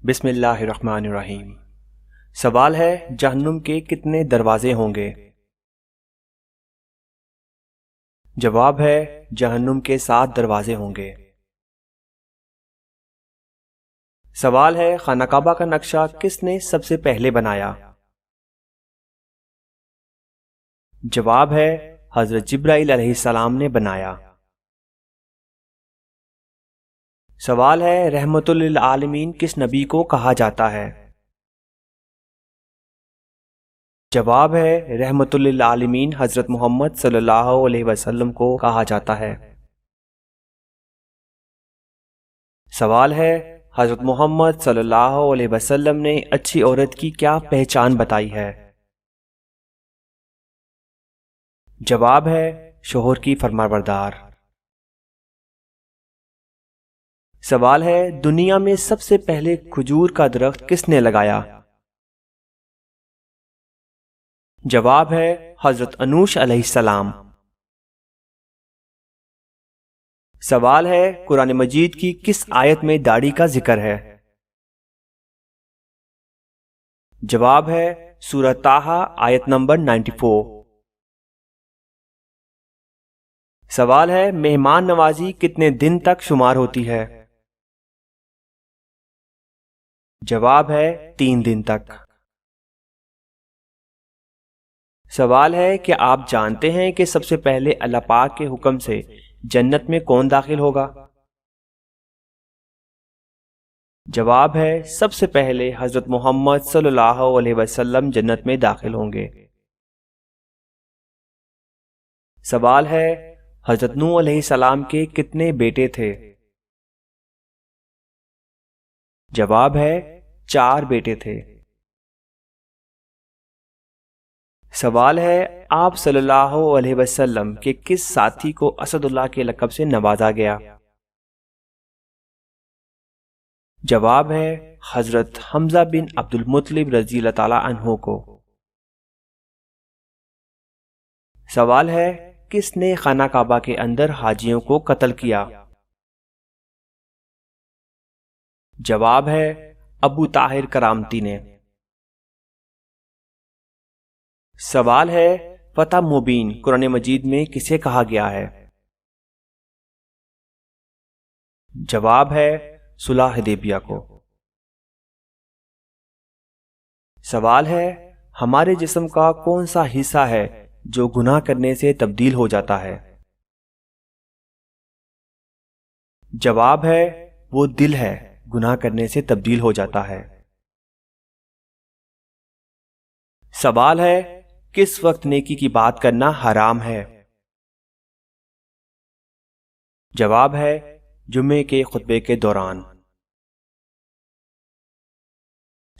بسم اللہ الرحمن الرحیم۔ سوال ہے جہنم کے کتنے دروازے ہوں گے؟ جواب ہے جہنم کے 7 دروازے ہوں گے۔ سوال ہے خانہ کعبہ کا نقشہ کس نے سب سے پہلے بنایا؟ جواب ہے حضرت جبرائیل علیہ السلام نے بنایا۔ سوال ہے رحمت للعالمین کس نبی کو کہا جاتا ہے؟ جواب ہے رحمت للعالمین حضرت محمد صلی اللہ علیہ وسلم کو کہا جاتا ہے۔ سوال ہے حضرت محمد صلی اللہ علیہ وسلم نے اچھی عورت کی کیا پہچان بتائی ہے؟ جواب ہے شوہر کی فرمانبردار۔ سوال ہے دنیا میں سب سے پہلے کھجور کا درخت کس نے لگایا؟ جواب ہے حضرت انوش علیہ السلام۔ سوال ہے قرآن مجید کی کس آیت میں داڑھی کا ذکر ہے؟ جواب ہے سورہ طٰہٰ آیت نمبر 94۔ سوال ہے مہمان نوازی کتنے دن تک شمار ہوتی ہے؟ جواب ہے 3 دن تک۔ سوال ہے کہ آپ جانتے ہیں کہ سب سے پہلے اللہ پاک کے حکم سے جنت میں کون داخل ہوگا؟ جواب ہے سب سے پہلے حضرت محمد صلی اللہ علیہ وسلم جنت میں داخل ہوں گے۔ سوال ہے حضرت نوح علیہ السلام کے کتنے بیٹے تھے؟ جواب ہے 4 بیٹے تھے۔ سوال ہے آپ صلی اللہ علیہ وسلم کے کس ساتھی کو اسد اللہ کے لقب سے نوازا گیا؟ جواب ہے حضرت حمزہ بن عبد المطلب رضی اللہ تعالی عنہ کو۔ سوال ہے کس نے خانہ کعبہ کے اندر حاجیوں کو قتل کیا؟ جواب ہے ابو طاہر کرامتی نے۔ سوال ہے فتح مبین قرآن مجید میں کسے کہا گیا ہے؟ جواب ہے صلح حدیبیہ کو۔ سوال ہے ہمارے جسم کا کون سا حصہ ہے جو گناہ کرنے سے تبدیل ہو جاتا ہے؟ جواب ہے وہ دل ہے، گناہ کرنے سے تبدیل ہو جاتا ہے۔ سوال ہے کس وقت نیکی کی بات کرنا حرام ہے؟ جواب ہے جمعے کے خطبے کے دوران۔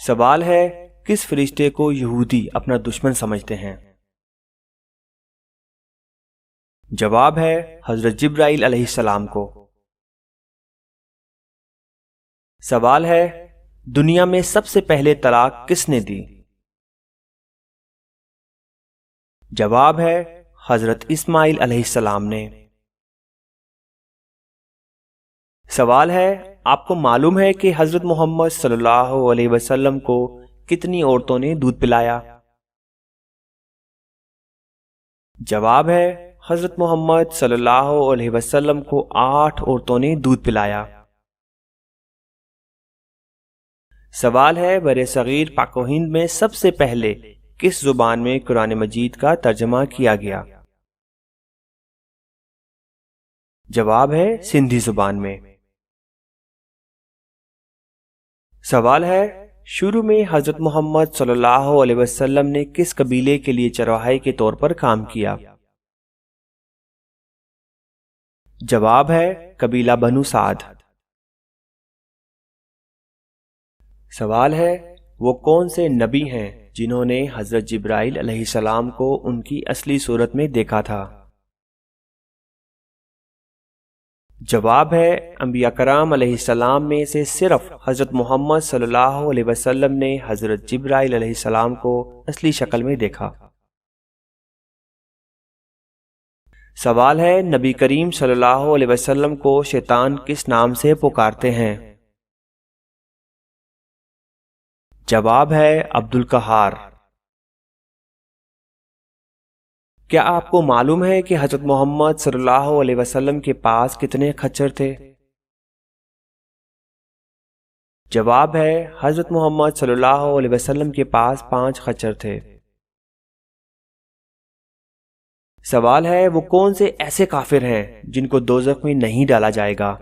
سوال ہے کس فرشتے کو یہودی اپنا دشمن سمجھتے ہیں؟ جواب ہے حضرت جبرائیل علیہ السلام کو۔ سوال ہے دنیا میں سب سے پہلے طلاق کس نے دی؟ جواب ہے حضرت اسماعیل علیہ السلام نے۔ سوال ہے آپ کو معلوم ہے کہ حضرت محمد صلی اللہ علیہ وسلم کو کتنی عورتوں نے دودھ پلایا؟ جواب ہے حضرت محمد صلی اللہ علیہ وسلم کو 8 عورتوں نے دودھ پلایا۔ سوال ہے برصغیر پاک و ہند میں سب سے پہلے کس زبان میں قرآن مجید کا ترجمہ کیا گیا؟ جواب ہے سندھی زبان میں۔ سوال ہے شروع میں حضرت محمد صلی اللہ علیہ وسلم نے کس قبیلے کے لیے چرواہے کے طور پر کام کیا؟ جواب ہے قبیلہ بنو سعد۔ سوال ہے وہ کون سے نبی ہیں جنہوں نے حضرت جبرائیل علیہ السلام کو ان کی اصلی صورت میں دیکھا تھا؟ جواب ہے انبیاء کرام علیہ السلام میں سے صرف حضرت محمد صلی اللہ علیہ وسلم نے حضرت جبرائیل علیہ السلام کو اصلی شکل میں دیکھا۔ سوال ہے نبی کریم صلی اللہ علیہ وسلم کو شیطان کس نام سے پکارتے ہیں؟ جواب ہے عبد القہار۔ کیا آپ کو معلوم ہے کہ حضرت محمد صلی اللہ علیہ وسلم کے پاس کتنے خچر تھے؟ جواب ہے حضرت محمد صلی اللہ علیہ وسلم کے پاس 5 خچر تھے۔ سوال ہے وہ کون سے ایسے کافر ہیں جن کو دوزخ میں نہیں ڈالا جائے گا؟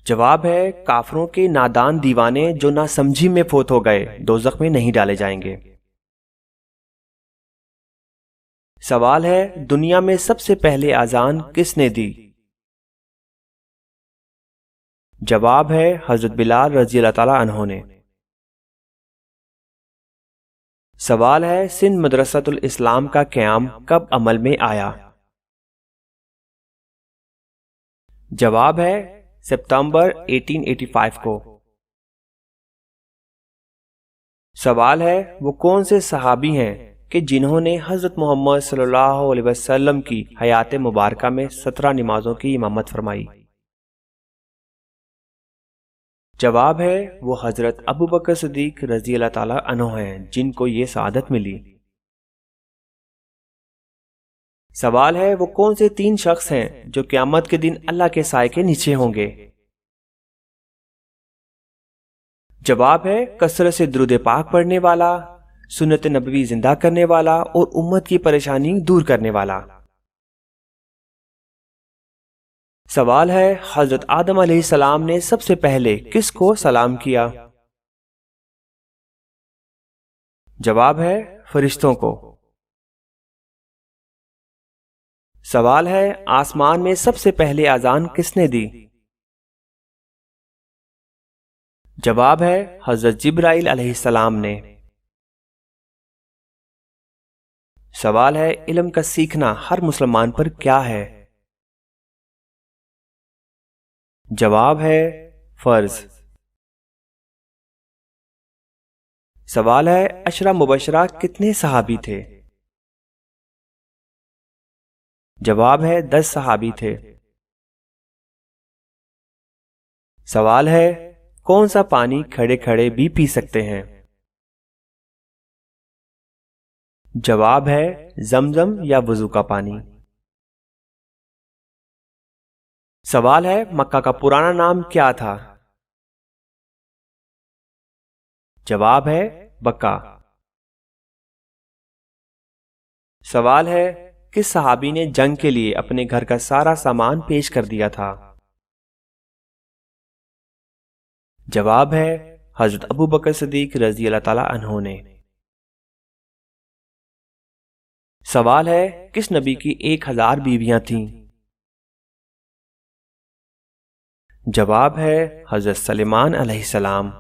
جواب ہے کافروں کے نادان دیوانے جو نہ سمجھی میں فوت ہو گئے دوزخ میں نہیں ڈالے جائیں گے۔ سوال ہے دنیا میں سب سے پہلے اذان کس نے دی؟ جواب ہے حضرت بلال رضی اللہ تعالی عنہ نے۔ سوال ہے سندھ مدرسۃ الاسلام کا قیام کب عمل میں آیا؟ جواب ہے ستمبر 1885 کو۔ سوال ہے وہ کون سے صحابی ہیں کہ جنہوں نے حضرت محمد صلی اللہ علیہ وسلم کی حیات مبارکہ میں 17 نمازوں کی امامت فرمائی؟ جواب ہے وہ حضرت ابو بکر صدیق رضی اللہ تعالی عنہ ہیں جن کو یہ سعادت ملی۔ سوال ہے وہ کون سے 3 شخص ہیں جو قیامت کے دن اللہ کے سائے کے نیچے ہوں گے؟ جواب ہے کثرت سے درود پاک پڑھنے والا، سنت نبوی زندہ کرنے والا اور امت کی پریشانی دور کرنے والا۔ سوال ہے حضرت آدم علیہ السلام نے سب سے پہلے کس کو سلام کیا؟ جواب ہے فرشتوں کو۔ سوال ہے آسمان میں سب سے پہلے اذان کس نے دی؟ جواب ہے حضرت جبرائیل علیہ السلام نے۔ سوال ہے علم کا سیکھنا ہر مسلمان پر کیا ہے؟ جواب ہے فرض۔ سوال ہے عشرہ مبشرہ کتنے صحابی تھے؟ جواب ہے 10 صحابی تھے۔ سوال ہے کون سا پانی کھڑے کھڑے بھی پی سکتے ہیں؟ جواب ہے زمزم یا وضو کا پانی۔ سوال ہے مکہ کا پرانا نام کیا تھا؟ جواب ہے بکہ۔ سوال ہے کس صحابی نے جنگ کے لیے اپنے گھر کا سارا سامان پیش کر دیا تھا؟ جواب ہے حضرت ابو بکر صدیق رضی اللہ تعالی عنہ نے۔ سوال ہے کس نبی کی 1000 بیویاں تھیں؟ جواب ہے حضرت سلیمان علیہ السلام۔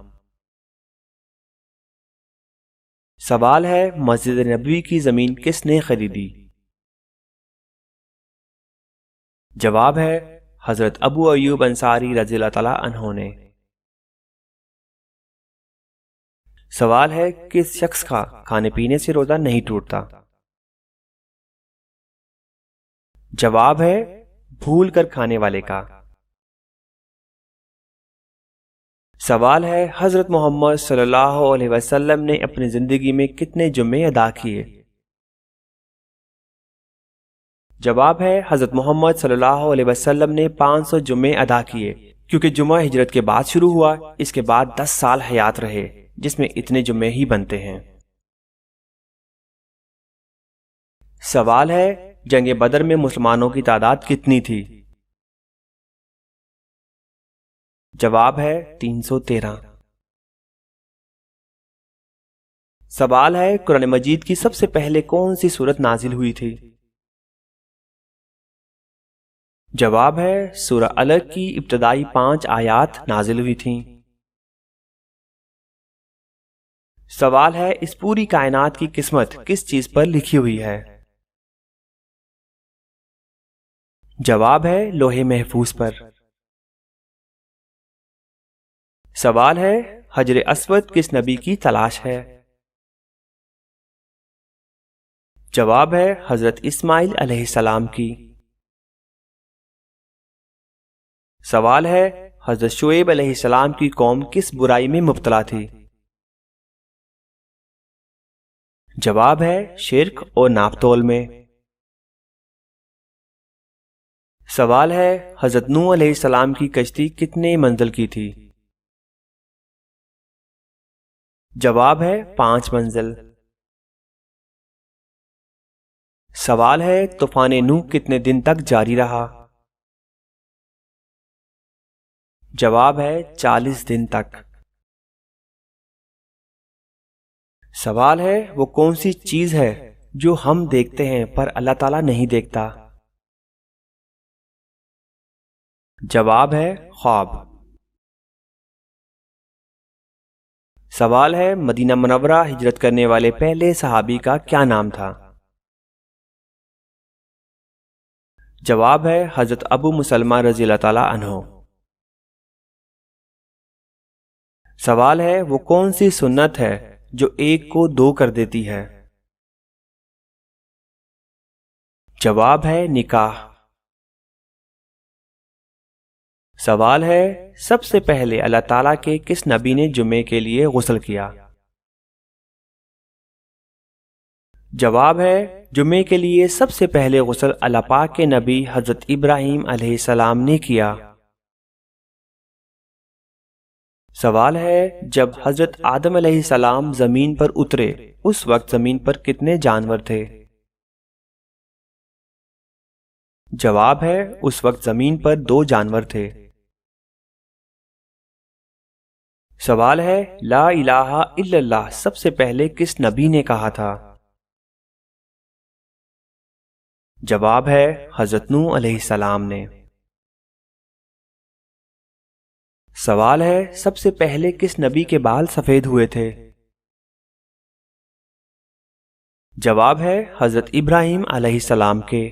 سوال ہے مسجد نبوی کی زمین کس نے خریدی؟ جواب ہے حضرت ابو ایوب انصاری رضی اللہ تعالی عنہ نے۔ سوال ہے کس شخص کا کھانے پینے سے روزہ نہیں ٹوٹتا؟ جواب ہے بھول کر کھانے والے کا۔ سوال ہے حضرت محمد صلی اللہ علیہ وسلم نے اپنی زندگی میں کتنے جمعے ادا کیے؟ جواب ہے حضرت محمد صلی اللہ علیہ وسلم نے 500 جمعے ادا کیے، کیونکہ جمعہ ہجرت کے بعد شروع ہوا، اس کے بعد 10 سال حیات رہے جس میں اتنے جمعے ہی بنتے ہیں۔ سوال ہے جنگ بدر میں مسلمانوں کی تعداد کتنی تھی؟ جواب ہے 313۔ سوال ہے قرآن مجید کی سب سے پہلے کون سی سورت نازل ہوئی تھی؟ جواب ہے سورہ علق کی ابتدائی 5 آیات نازل ہوئی تھیں۔ سوال ہے اس پوری کائنات کی قسمت کس چیز پر لکھی ہوئی ہے؟ جواب ہے لوح محفوظ پر۔ سوال ہے حجر اسود کس نبی کی تلاش ہے؟ جواب ہے حضرت اسماعیل علیہ السلام کی۔ سوال ہے حضرت شعیب علیہ السلام کی قوم کس برائی میں مبتلا تھی؟ جواب ہے شرک اور ناپ تول میں۔ سوال ہے حضرت نوح علیہ السلام کی کشتی کتنے منزل کی تھی؟ جواب ہے 5 منزل۔ سوال ہے طوفان نوح کتنے دن تک جاری رہا؟ جواب ہے 40 دن تک۔ سوال ہے وہ کون سی چیز ہے جو ہم دیکھتے ہیں پر اللہ تعالیٰ نہیں دیکھتا؟ جواب ہے خواب۔ سوال ہے مدینہ منورہ ہجرت کرنے والے پہلے صحابی کا کیا نام تھا؟ جواب ہے حضرت ابو مسلمہ رضی اللہ تعالیٰ عنہ۔ سوال ہے وہ کون سی سنت ہے جو ایک کو 2 کر دیتی ہے؟ جواب ہے نکاح۔ سوال ہے سب سے پہلے اللہ تعالیٰ کے کس نبی نے جمعے کے لیے غسل کیا؟ جواب ہے جمعے کے لیے سب سے پہلے غسل اللہ پاک کے نبی حضرت ابراہیم علیہ السلام نے کیا۔ سوال ہے جب حضرت آدم علیہ السلام زمین پر اترے اس وقت زمین پر کتنے جانور تھے؟ جواب ہے اس وقت زمین پر 2 جانور تھے۔ سوال ہے لا الہ الا اللہ سب سے پہلے کس نبی نے کہا تھا؟ جواب ہے حضرت نوح علیہ السلام نے۔ سوال ہے سب سے پہلے کس نبی کے بال سفید ہوئے تھے؟ جواب ہے حضرت ابراہیم علیہ السلام کے۔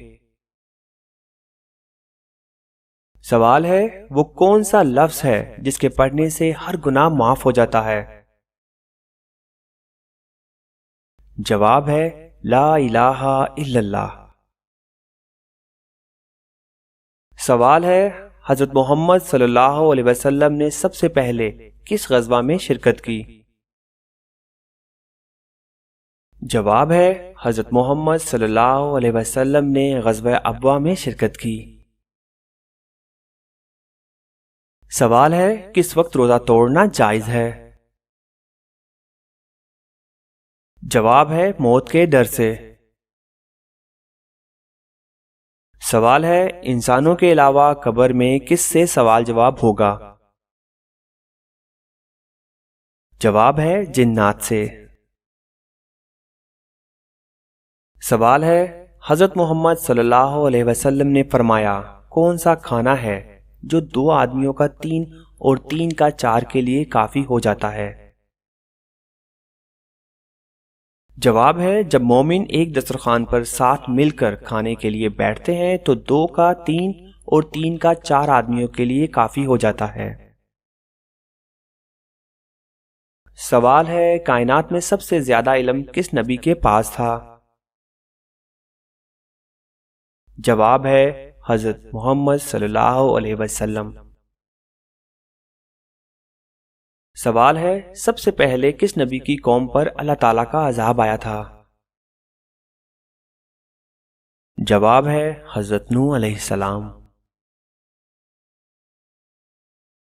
سوال ہے وہ کون سا لفظ ہے جس کے پڑھنے سے ہر گناہ معاف ہو جاتا ہے؟ جواب ہے لا الہ الا اللہ۔ سوال ہے حضرت محمد صلی اللہ علیہ وسلم نے سب سے پہلے کس غزوہ میں شرکت کی؟ جواب ہے حضرت محمد صلی اللہ علیہ وسلم نے غزوہ ابوا میں شرکت کی۔ سوال ہے کس وقت روزہ توڑنا جائز ہے؟ جواب ہے موت کے ڈر سے۔ سوال ہے انسانوں کے علاوہ قبر میں کس سے سوال جواب ہوگا؟ جواب ہے جنات سے۔ سوال ہے حضرت محمد صلی اللہ علیہ وسلم نے فرمایا کون سا کھانا ہے جو 2 آدمیوں کا 3 اور 3 کا 4 کے لیے کافی ہو جاتا ہے؟ جواب ہے جب مومن ایک دسترخوان پر ساتھ مل کر کھانے کے لیے بیٹھتے ہیں تو 2 کا 3 اور 3 کا 4 آدمیوں کے لیے کافی ہو جاتا ہے۔ سوال ہے کائنات میں سب سے زیادہ علم کس نبی کے پاس تھا؟ جواب ہے حضرت محمد صلی اللہ علیہ وسلم۔ سوال ہے سب سے پہلے کس نبی کی قوم پر اللہ تعالیٰ کا عذاب آیا تھا؟ جواب ہے حضرت نوح علیہ السلام۔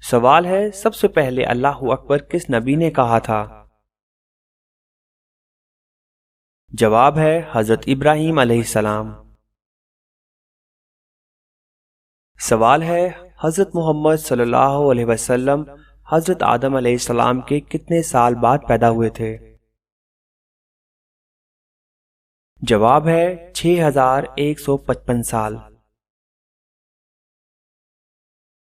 سوال ہے سب سے پہلے اللہ اکبر کس نبی نے کہا تھا؟ جواب ہے حضرت ابراہیم علیہ السلام۔ سوال ہے حضرت محمد صلی اللہ علیہ وسلم حضرت آدم علیہ السلام کے کتنے سال بعد پیدا ہوئے تھے؟ جواب ہے 6155 سال۔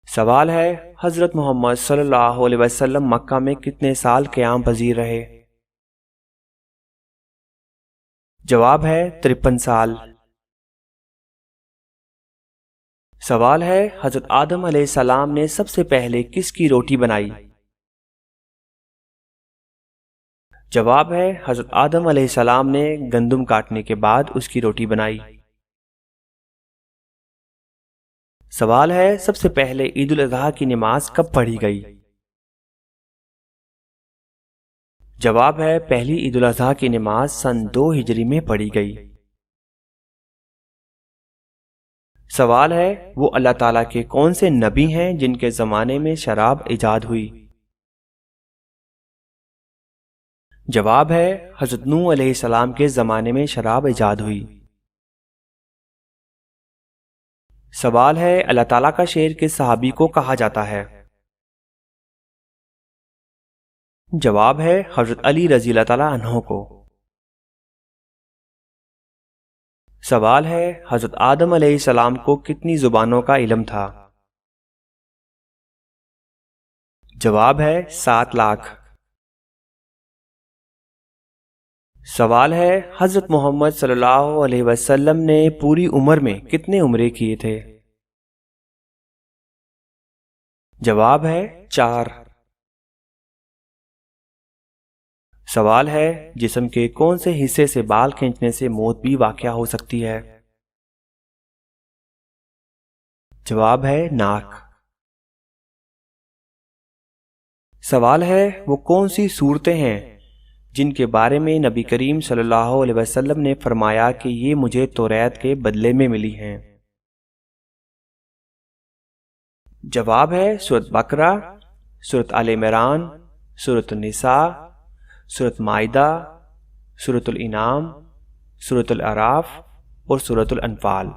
سوال ہے حضرت محمد صلی اللہ علیہ وسلم مکہ میں کتنے سال قیام پذیر رہے؟ جواب ہے 53 سال۔ سوال ہے حضرت آدم علیہ السلام نے سب سے پہلے کس کی روٹی بنائی؟ جواب ہے حضرت آدم علیہ السلام نے گندم کاٹنے کے بعد اس کی روٹی بنائی۔ سوال ہے سب سے پہلے عید الاضحیٰ کی نماز کب پڑھی گئی؟ جواب ہے پہلی عید الاضحیٰ کی نماز سن 2 ہجری میں پڑھی گئی۔ سوال ہے وہ اللہ تعالیٰ کے کون سے نبی ہیں جن کے زمانے میں شراب ایجاد ہوئی؟ جواب ہے حضرت نوح علیہ السلام کے زمانے میں شراب ایجاد ہوئی۔ سوال ہے اللہ تعالیٰ کا شیر کس صحابی کو کہا جاتا ہے؟ جواب ہے حضرت علی رضی اللہ تعالیٰ عنہ کو۔ سوال ہے حضرت آدم علیہ السلام کو کتنی زبانوں کا علم تھا؟ جواب ہے 7 لاکھ۔ سوال ہے حضرت محمد صلی اللہ علیہ وسلم نے پوری عمر میں کتنے عمرے کیے تھے؟ جواب ہے 4۔ سوال ہے جسم کے کون سے حصے سے بال کھینچنے سے موت بھی واقع ہو سکتی ہے؟ جواب ہے ناک۔ سوال ہے وہ کون سی صورتیں ہیں جن کے بارے میں نبی کریم صلی اللہ علیہ وسلم نے فرمایا کہ یہ مجھے توریت کے بدلے میں ملی ہیں؟ جواب ہے سورۃ بقرہ، سورۃ آل عمران، سورۃ النساء، سورۃ مائدہ، سورۃ الانعام، سورۃ الاعراف اور سورۃ الانفال۔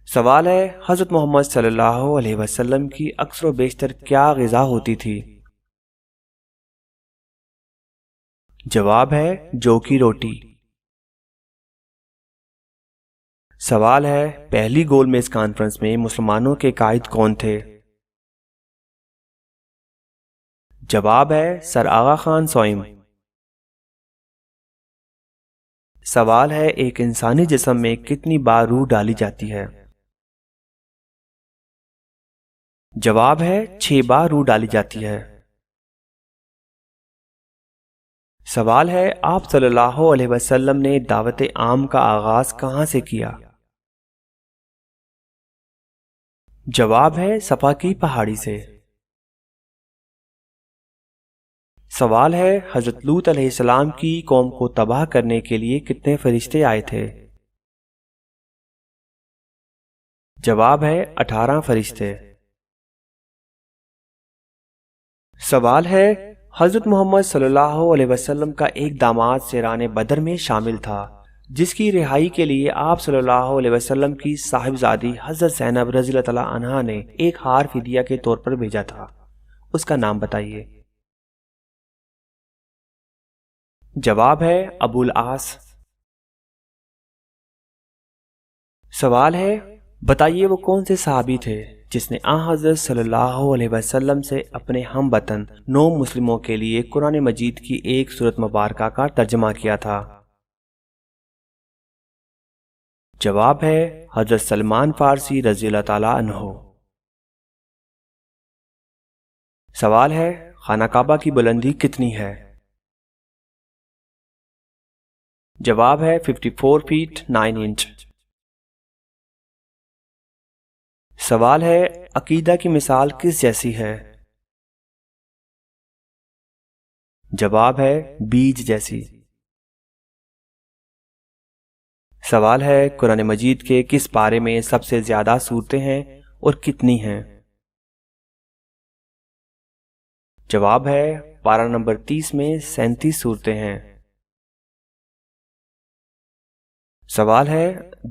سوال ہے حضرت محمد صلی اللہ علیہ وسلم کی اکثر و بیشتر کیا غذا ہوتی تھی؟ جواب ہے جو کی روٹی۔ سوال ہے پہلی گول میز کانفرنس میں مسلمانوں کے قائد کون تھے؟ جواب ہے سر آغا خان سوئم۔ سوال ہے ایک انسانی جسم میں کتنی بار روح ڈالی جاتی ہے؟ جواب ہے 6 بار روح ڈالی جاتی ہے۔ سوال ہے آپ صلی اللہ علیہ وسلم نے دعوت عام کا آغاز کہاں سے کیا؟ جواب ہے صفا کی پہاڑی سے۔ سوال ہے حضرت لوط علیہ السلام کی قوم کو تباہ کرنے کے لیے کتنے فرشتے آئے تھے؟ جواب ہے 18 فرشتے۔ سوال ہے حضرت محمد صلی اللہ علیہ وسلم کا ایک داماد سیران بدر میں شامل تھا جس کی رہائی کے لیے آپ صلی اللہ علیہ وسلم کی صاحبزادی حضرت زینب رضی اللہ تعالی عنہا نے ایک ہار فدیہ کے طور پر بھیجا تھا، اس کا نام بتائیے۔ جواب ہے ابو العاص۔ سوال ہے بتائیے وہ کون سے صحابی تھے جس نے حضرت صلی اللہ علیہ وسلم سے اپنے ہم وطن 9 مسلموں کے لیے قرآن مجید کی ایک سورت مبارکہ کا ترجمہ کیا تھا؟ جواب ہے حضرت سلمان فارسی رضی اللہ تعالیٰ عنہ۔ سوال ہے خانہ کعبہ کی بلندی کتنی ہے؟ جواب ہے 54 فیٹ 9 انچ۔ سوال ہے عقیدہ کی مثال کس جیسی ہے؟ جواب ہے بیج جیسی۔ سوال ہے قرآن مجید کے کس پارے میں سب سے زیادہ سورتیں ہیں اور کتنی ہیں؟ جواب ہے پارہ نمبر 30 میں 37 سورتیں ہیں۔ سوال ہے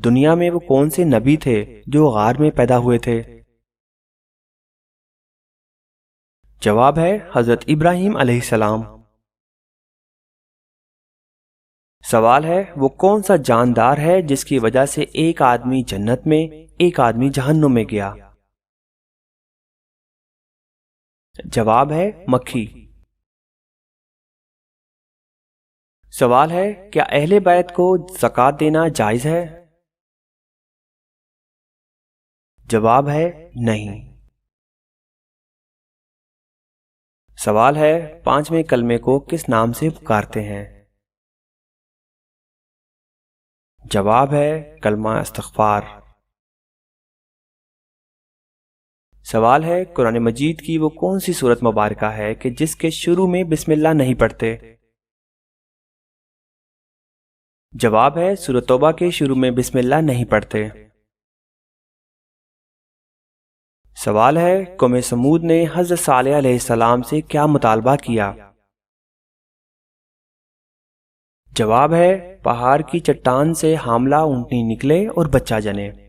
دنیا میں وہ کون سے نبی تھے جو غار میں پیدا ہوئے تھے؟ جواب ہے حضرت ابراہیم علیہ السلام۔ سوال ہے وہ کون سا جاندار ہے جس کی وجہ سے ایک آدمی جنت میں ایک آدمی جہنم میں گیا؟ جواب ہے مکھی۔ سوال ہے کیا اہل بیت کو زکوٰۃ دینا جائز ہے؟ جواب ہے نہیں۔ سوال ہے 5ویں کلمے کو کس نام سے پکارتے ہیں؟ جواب ہے کلمہ استغفار۔ سوال ہے قرآن مجید کی وہ کون سی سورت مبارکہ ہے کہ جس کے شروع میں بسم اللہ نہیں پڑھتے؟ جواب ہے سورۃ توبہ کے شروع میں بسم اللہ نہیں پڑھتے۔ سوال ہے قوم سمود نے حضرت صالح علیہ السلام سے کیا مطالبہ کیا؟ جواب ہے پہاڑ کی چٹان سے حاملہ اونٹنی نکلے اور بچہ جنے۔